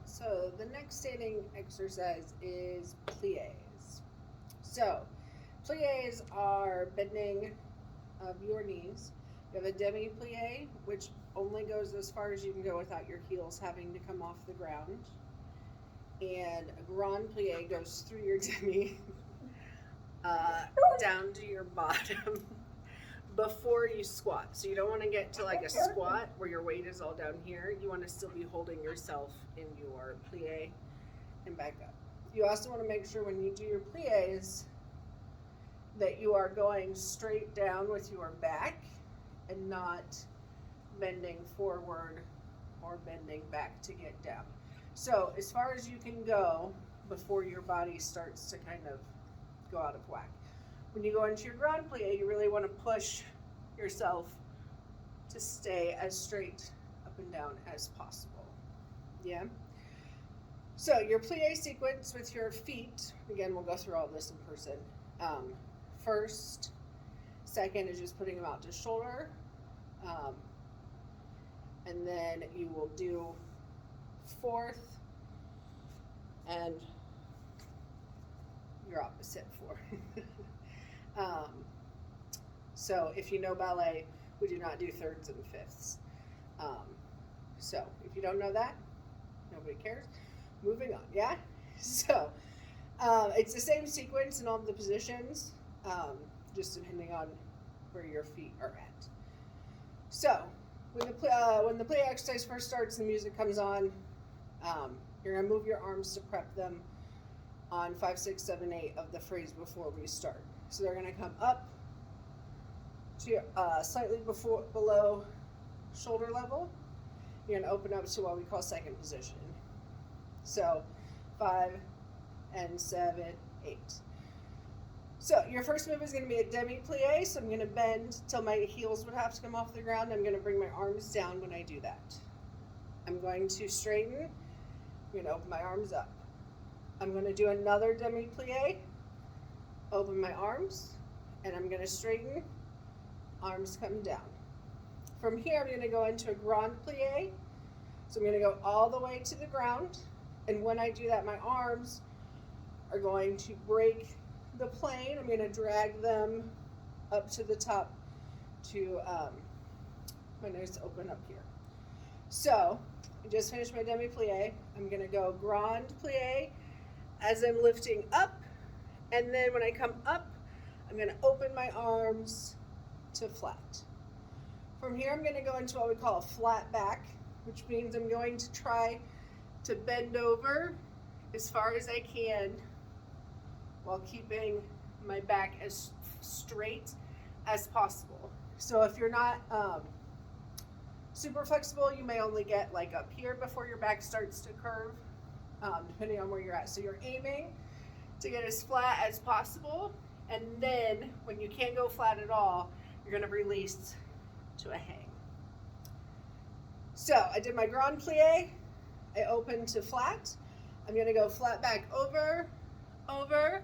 So the next standing exercise is plies. So plies are bending of your knees. You have a demi plie, which only goes as far as you can go without your heels having to come off the ground. And a grand plie goes through your demi uh, down to your bottom before you squat. So you don't want to get to like a squat where your weight is all down here. You want to still be holding yourself in your plie and back up. You also want to make sure when you do your plies that you are going straight down with your back and not bending forward or bending back to get down. So as far as you can go before your body starts to kind of go out of whack. When you go into your grand plie, you really want to push yourself to stay as straight up and down as possible. Yeah? So your plie sequence with your feet, again, we'll go through all this in person. First, second is just putting them out to shoulder. And then you will do fourth and your opposite fourth. So if you know ballet, we do not do thirds and fifths. So if you don't know that, nobody cares. Moving on, yeah? So it's the same sequence in all the positions, just depending on where your feet are at. So when the plie exercise first starts, the music comes on. You're going to move your arms to prep them on 5, 6, 7, 8 of the phrase before we start. So they're going to come up to slightly below shoulder level. You're going to open up to what we call second position. So 5 and 7, 8. So your first move is going to be a demi plie. So I'm going to bend till my heels would have to come off the ground. I'm going to bring my arms down when I do that. I'm going to straighten. I'm going to open my arms up. I'm going to do another demi plie. Open my arms, and I'm going to straighten. Arms come down. From here, I'm going to go into a grand plie. So I'm going to go all the way to the ground. And when I do that, my arms are going to break the plane. I'm going to drag them up to the top to my nose open up here. So I just finished my demi plie. I'm going to go grand plie as I'm lifting up. And then when I come up, I'm going to open my arms to flat. From here, I'm going to go into what we call a flat back, which means I'm going to try to bend over as far as I can while keeping my back as straight as possible. So if you're not super flexible, you may only get like up here before your back starts to curve, depending on where you're at. So you're aiming to get as flat as possible, and then when you can't go flat at all, you're going to release to a hang. So I did my grand plie. I opened to flat. I'm going to go flat back over, over,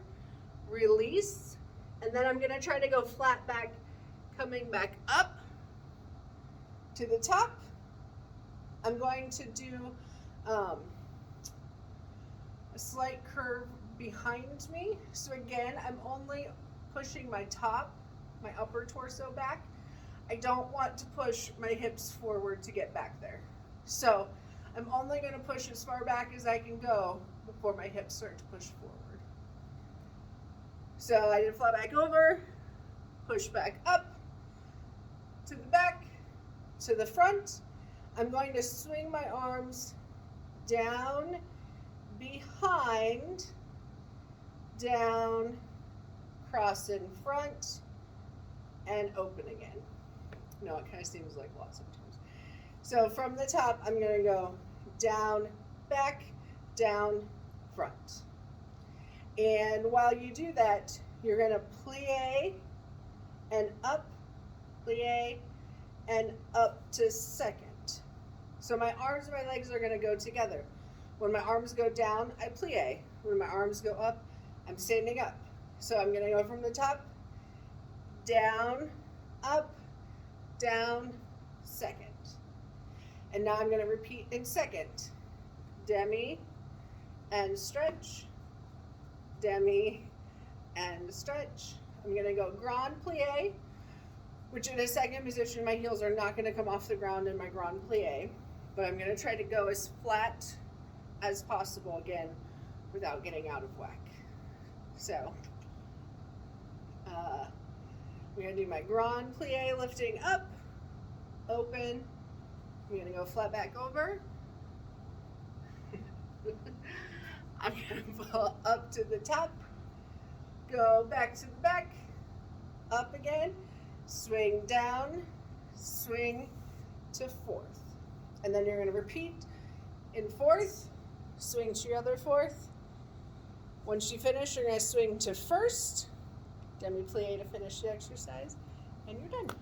release, and then I'm going to try to go flat back, coming back up to the top. I'm going to do a slight curve behind me. So again, I'm only pushing my top, my upper torso back. I don't want to push my hips forward to get back there. So I'm only going to push as far back as I can go before my hips start to push forward. So I did flat back over, push back up, to the back, to the front. I'm going to swing my arms down, behind, down, cross in front, and open again. No, it kind of seems like a lot sometimes. So from the top, I'm going to go down, back, down, front. And while you do that, you're going to plie and up to second. So my arms and my legs are going to go together. When my arms go down, I plie. When my arms go up, I'm standing up. So I'm going to go from the top, down, up, down, second. And now I'm going to repeat in second. demi, and stretch, demi, and stretch. I'm gonna go grand plie, which in a second position, my heels are not gonna come off the ground in my grand plie, but I'm gonna try to go as flat as possible again without getting out of whack. So, I'm gonna do my grand plie, lifting up, open. I'm gonna go flat back over. I'm gonna fall up to the top, go back to the back, up again, swing down, swing to fourth. And then you're gonna repeat in fourth, swing to your other fourth. Once you finish, you're gonna swing to first, demi-plie to finish the exercise, and you're done.